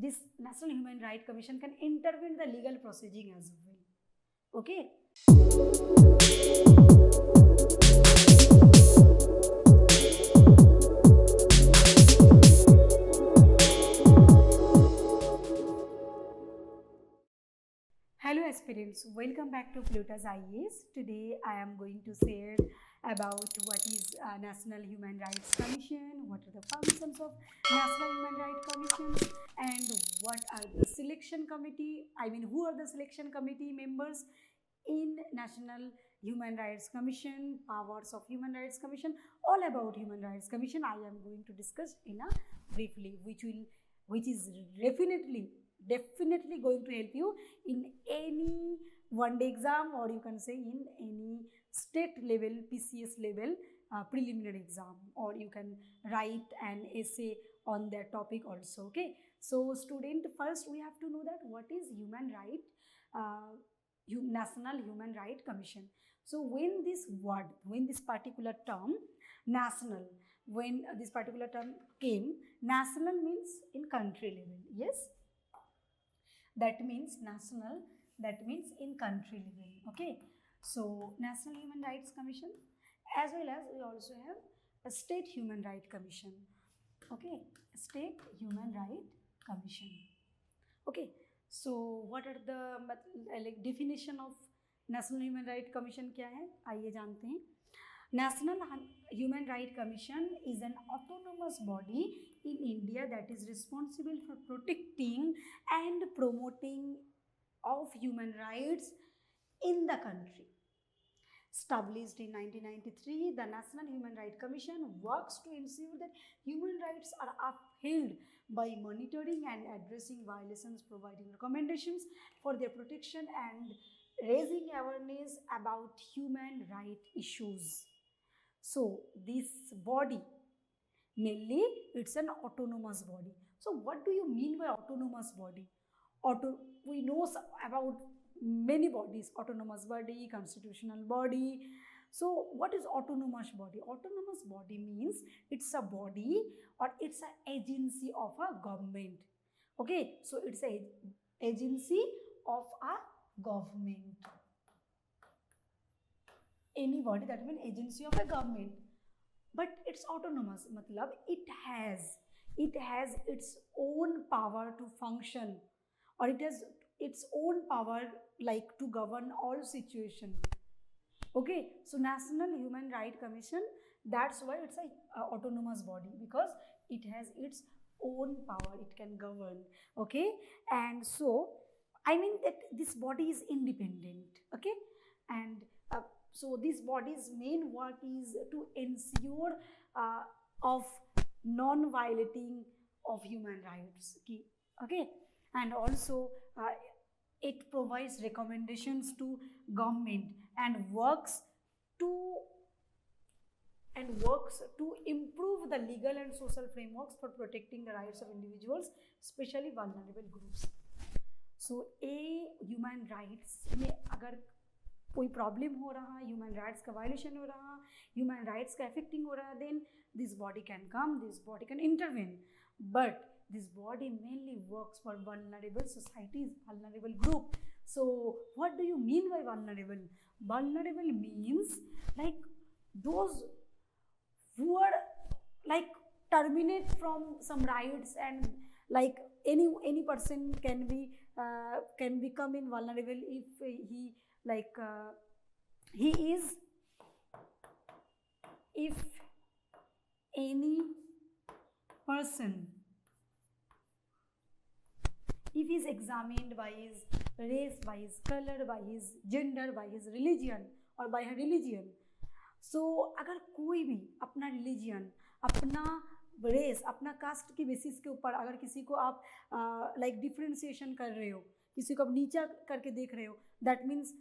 this National Human Rights Commission can intervene the legal proceeding as well. Okay. Hello aspirants, welcome back to Plutus IAS. Today I am going to share about what is National Human Rights Commission, what are the functions of National Human Rights Commission, and what are the selection committee, who are the selection committee members in National Human Rights Commission, powers of Human Rights Commission, all about Human Rights Commission I am going to discuss in a briefly, which is definitely going to help you in any one day exam, or you can say in any state level, PCS level preliminary exam, or you can write an essay on that topic also. Okay, so student, first we have to know that what is human right, National Human Rights Commission. So when this particular term national, when this particular term came, national means in country level. Yes, that means national, that means in country level. Okay, so National Human Rights Commission, as well as we also have a State Human Rights Commission. Okay, State Human Rights Commission. Okay, so what are the like definition of National Human Rights Commission क्या है, आइए जानते हैं. National Human Rights Commission is an autonomous body in India that is responsible for protecting and promoting of human rights in the country. Established in 1993, the National Human Rights Commission works to ensure that human rights are upheld by monitoring and addressing violations, providing recommendations for their protection, and raising awareness about human rights issues. So this body, mainly it's an autonomous body. So what do you mean by autonomous body? We know about many bodies: autonomous body, constitutional body. So what is autonomous body? Autonomous body means it's a body or it's an agency of a government. Okay, so it's a agency of a government. Any body, that means agency of a government, but it's autonomous, matlab it has its own power to function, or it has its own power like to govern all situation. Okay, so National Human Rights Commission, that's why it's a autonomous body, because it has its own power, it can govern. Okay, and so that this body is independent. Okay, and so this body's main work is to ensure of non-violating of human rights. Okay, and also it provides recommendations to government and works to improve the legal and social frameworks for protecting the rights of individuals, especially vulnerable groups. So human rights में अगर कोई problem हो रहा, human rights का violation हो रहा, human rights का affecting हो रहा, then this body can come, this body can intervene. But this body mainly works for vulnerable societies, vulnerable group. So what do you mean by vulnerable? Vulnerable means like those who are like terminate from some rights, and like any person can become invulnerable if he if any person, if he is examined by his race, by his color, by his gender, by his religion or by her religion. So अगर कोई भी अपना religion, अपना race, अपना cast की basis के ऊपर अगर किसी को आप डिफ्रेंसिएशन कर रहे हो, किसी को आप नीचा करके देख रहे हो, that means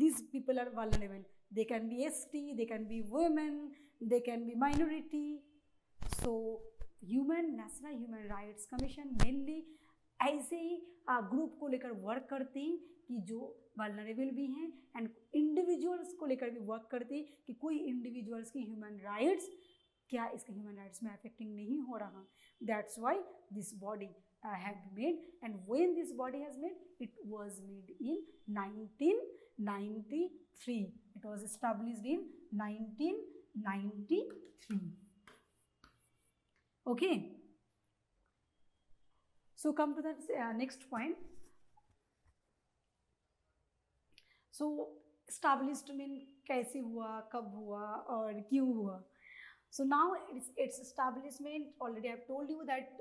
this people are vulnerable. They can be ST, they can be women, they can be minority. So national human rights commission mainly ऐसे ही ग्रुप को लेकर वर्क करते हैं कि जो वल्नरेबल भी हैं, एंड इंडिविजुअल्स को लेकर भी वर्क करते हैं कि कोई इंडिविजुअल्स की ह्यूमन राइट्स क्या इसके ह्यूमन राइट्स में अफेक्टिंग नहीं हो रहा. That's why this body have made, and when this body has made, it was made in 1993. It was established in 1993. Okay. So come to the next point. So established mean कैसे हुआ, कब हुआ और क्यों हुआ. So now its establishment, already I have told you that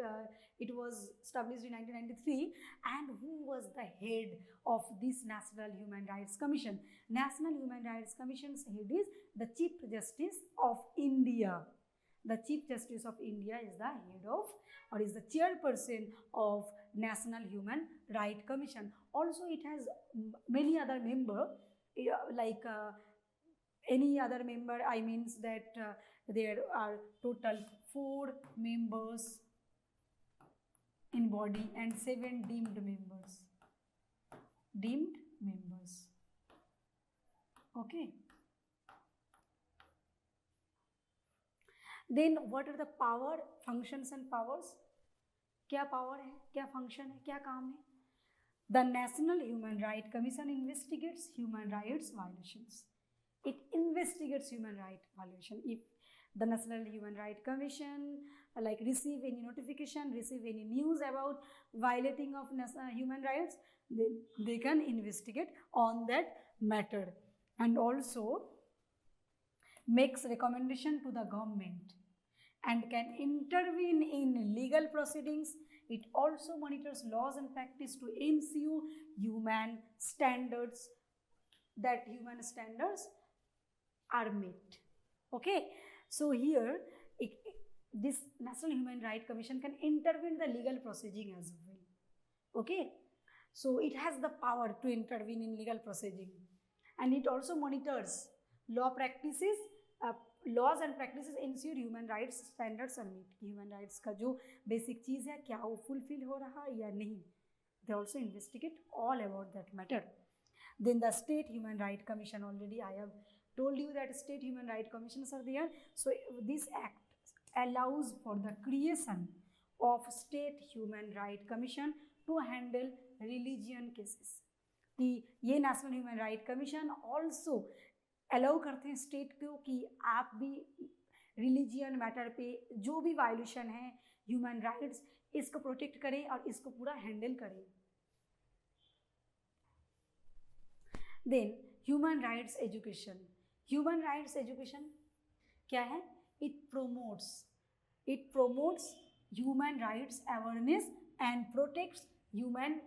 it was established in 1993, and who was the head of this National Human Rights Commission? National Human Rights Commission's head is the Chief Justice of India. The Chief Justice of India is the head of, or is the chairperson of National Human Rights Commission. Also it has many other members, like any other member, I means that there are total 4 members in body and 7 deemed members. Deemed members. Okay. Then what are the power, functions and powers? क्या power है, क्या function है, क्या काम है? The National Human Rights Commission investigates human rights violations. It investigates human rights violation. If the National Human Rights Commission like receive any notification, receive any news about violating of human rights, then they can investigate on that matter, and also makes recommendation to the government and can intervene in legal proceedings. It also monitors laws and practice to ensure human standards, that human standards are met. Okay, so here this National Human Rights Commission can intervene in the legal proceeding as well. Okay, so it has the power to intervene in legal proceeding, and it also monitors law practices, laws and practices ensure human rights standards are met. Human rights का जो basic चीज़ है क्या वो fulfill हो रहा है या नहीं. They also investigate all about that matter. Then the State Human Rights Commission, already I have told you that State Human Rights Commissions are there. So this act allows for the creation of State Human Rights Commission to handle religion cases. ये National Human Rights Commission also allow करते हैं state को कि आप भी religion matter पे जो भी वायलेशन है ह्यूमन राइट्स, इसको प्रोटेक्ट करें और इसको पूरा हैंडल करें. Then human rights education. Human rights education क्या है? It promotes human rights awareness and protects human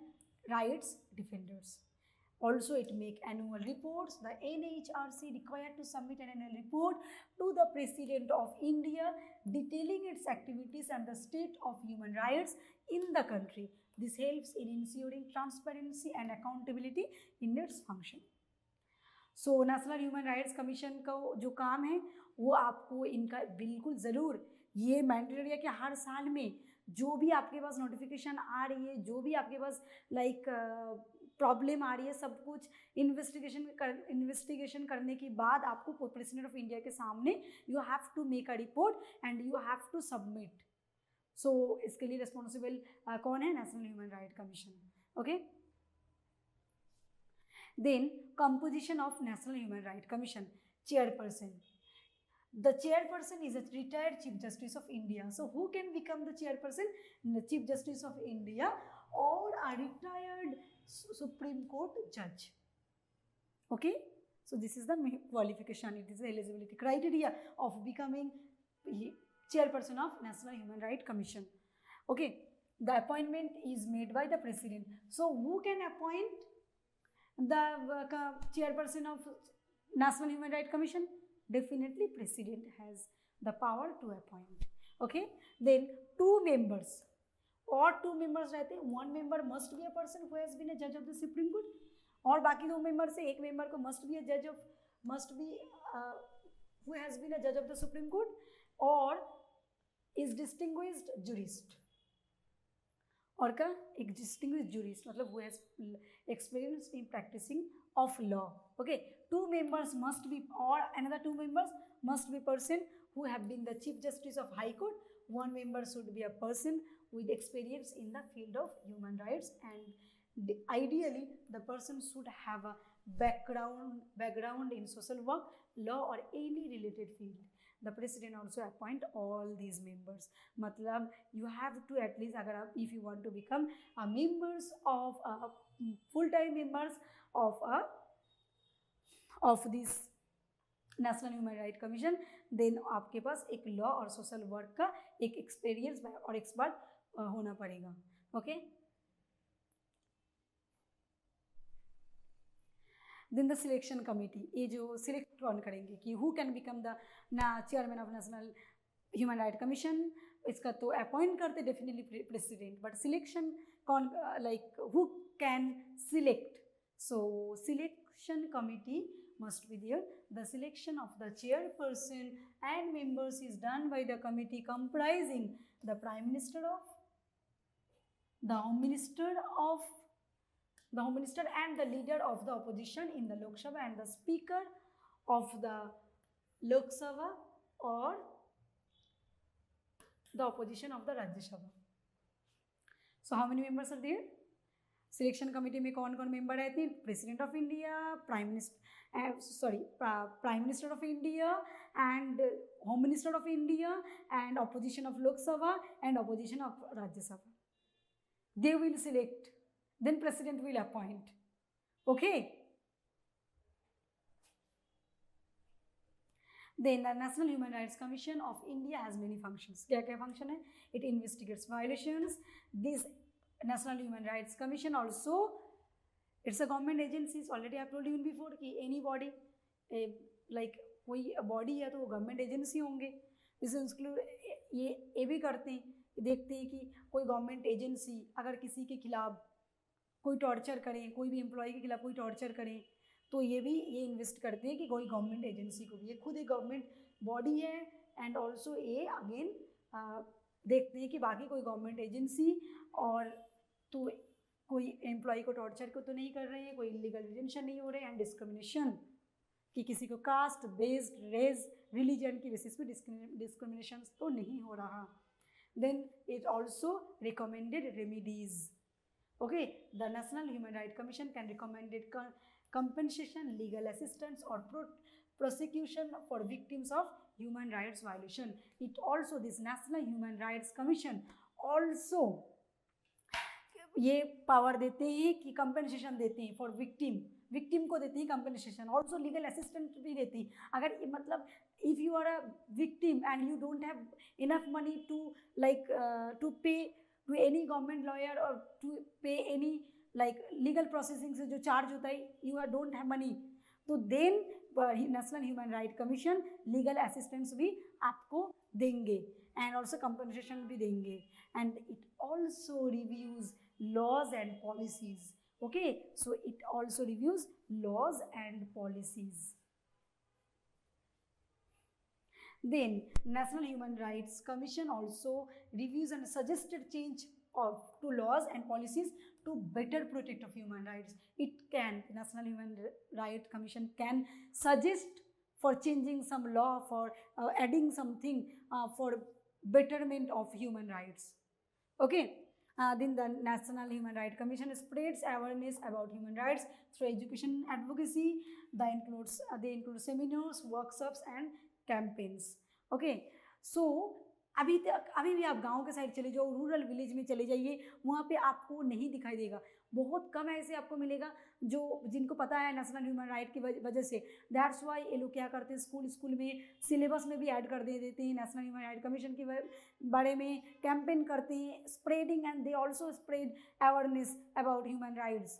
rights defenders. Also, it make annual reports. The NHRC required to submit an annual report to the President of India detailing its activities and the state of human rights in the country. This helps in ensuring transparency and accountability in its function. So, National Human Rights Commission का जो काम है वो आपको इनका बिल्कुल ज़रूर ये मैंडेटरी है कि हर साल में जो भी आपके पास नोटिफिकेशन आ रही है, जो भी आपके पास प्रॉब्लम आ रही है, सब कुछ इन्वेस्टिगेशन करने के बाद आपको प्रेसिडेंट ऑफ इंडिया के सामने you have to make a report and you have to submit. So इसके लिए रिस्पॉन्सिबल कौन है? National human right commission. Okay, then composition of national human right commission. Chairperson. The chairperson is a retired Chief Justice of India. So who can become the chairperson? The Chief Justice of India or a retired Supreme Court judge. Okay, so this is the qualification, it is the eligibility criteria of becoming chairperson of National Human Rights Commission. Okay, the appointment is made by the president. So who can appoint the chairperson of National Human Rights Commission? Definitely president has the power to appoint. Okay, then 2 members और 2 members रहते हैं. 1 member must be a person who has been a judge of the Supreme Court, और बाकी 2 members से एक member को must be a judge of who has been a judge of the Supreme Court or is distinguished jurist. और का एक distinguished jurist मतलब who has experience in practicing of law. Okay, 2 members must be, or another 2 members must be person who have been the Chief Justice of High Court. 1 member should be a person with experience in the field of human rights, and ideally the person should have a background in social work, law or any related field. The president also appoint all these members. मतलब you have to at least, अगर आप if you want to become a members of a full-time members of this national human right commission, then आपके पास एक law और social work का एक experience और एक्सपर्ट होना पड़ेगा. Okay, then the selection committee, ये जो सिलेक्ट कौन करेंगे कि who can become the chairman of national human right commission, इसका तो अपॉइंट करते डेफिनेटली प्रेसिडेंट, बट सिलेक्शन कौन, like who can select. So selection committee must be there. The selection of the chairperson and members is done by the committee comprising the Prime Minister of, the Home Minister and the leader of the opposition in the Lok Sabha and the Speaker of the Lok Sabha or the opposition of the Rajya Sabha. So how many members are there? Selection committee में कौन कौन member रहते हैं? President of India, prime minister of India and home minister of India and opposition of Lok Sabha and opposition of Rajya Sabha. They will select, then president will appoint. Okay, then the National Human Rights Commission of India has many functions. क्या क्या function है? It investigates violations. This National Human Rights Commission also, it's a government agency. Already I told you before कि any body like कोई body है तो वो government agency होंगे. जैसे इंक्लूड ये भी करते हैं, देखते हैं कि कोई government agency अगर किसी के खिलाफ कोई टॉर्चर करें, कोई भी एम्प्लॉय के खिलाफ कोई टॉर्चर करें, तो ये इन्वेस्ट करते हैं कि कोई गवर्नमेंट एजेंसी को भी, ये खुद एक गवर्नमेंट बॉडी है. एंड ऑल्सो ये अगेन देखते हैं कि बाकी कोई गवर्नमेंट एजेंसी और तो कोई एम्प्लॉय को टॉर्चर को तो नहीं कर रहे हैं, कोई इलीगल डिटेंशन नहीं हो रहे हैं, एंड डिस्क्रिमिनेशन कि किसी को कास्ट बेस्ड, रेस, रिलीजन की बेसिस पे डिस्क्रिमिनेशन तो नहीं हो रहा. Then it also recommended remedies. Okay, the national human right commission can recommended compensation, legal assistance or prosecution for victims of human rights violation. It also, this National Human Rights Commission also ये power देते हैं कि compensation देते हैं for victim को देते हैं compensation. Also legal assistant भी देते हैं. अगर मतलब if you are a victim and you don't have enough money to like to pay to any government lawyer और to pay any like legal processing से जो चार्ज होता है, यू डोंट हैव मनी, तो then national human right commission legal assistance भी आपको देंगे and also compensation भी देंगे. And it also reviews laws and policies. Okay, so it also reviews laws and policies. Then National Human Rights Commission also reviews and suggested change to laws and policies to better protect of human rights. It can, National Human Rights Commission can suggest for changing some law, for adding something for betterment of human rights. Okay. Then the National Human Rights Commission spreads awareness about human rights through education and advocacy. They include seminars, workshops and campaigns. Okay, so अभी भी आप गांव के side चले जाओ, rural village में चले जाइए, वहाँ पे आपको नहीं दिखाई देगा. बहुत कम ऐसे आपको मिलेगा जो जिनको पता है नेशनल ह्यूमन राइट की वजह से. दैट्स वाई ये लोग क्या करते हैं, स्कूल में सिलेबस में भी ऐड कर देते हैं नेशनल ह्यूमन राइट कमीशन के बारे में, कैंपेन करते हैं, spreading, and they also spread awareness about human rights.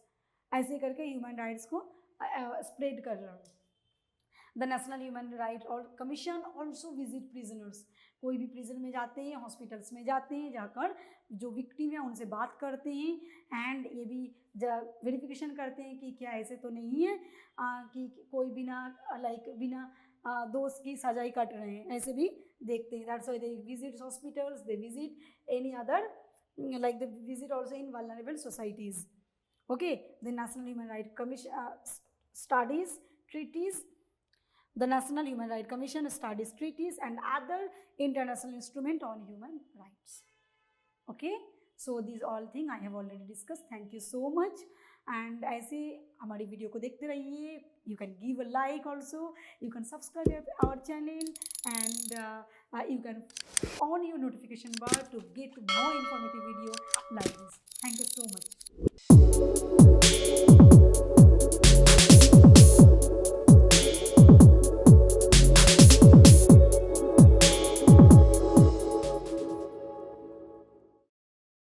ऐसे करके ह्यूमन राइट्स को स्प्रेड कर रहा है. The national human right commission also visit prisoners. कोई भी प्रिजन में जाते हैं, हॉस्पिटल्स में जाते हैं, जाकर जो विक्टिम है उनसे बात करते हैं एंड ये भी वेरिफिकेशन करते हैं कि क्या ऐसे तो नहीं है कि कोई बिना दोष की सजाई कट रहे हैं, ऐसे भी देखते हैं. That's why they visit hospitals, they visit any other like they visit also in vulnerable societies. Okay, the national human right commission studies treaties. The National Human Rights Commission studies treaties and other international instruments on human rights. Okay, so these all thing I have already discussed. Thank you so much. And ऐसे हमारी video को देखते रहिए. You can give a like also, you can subscribe our channel and you can on your notification bar to get more informative video like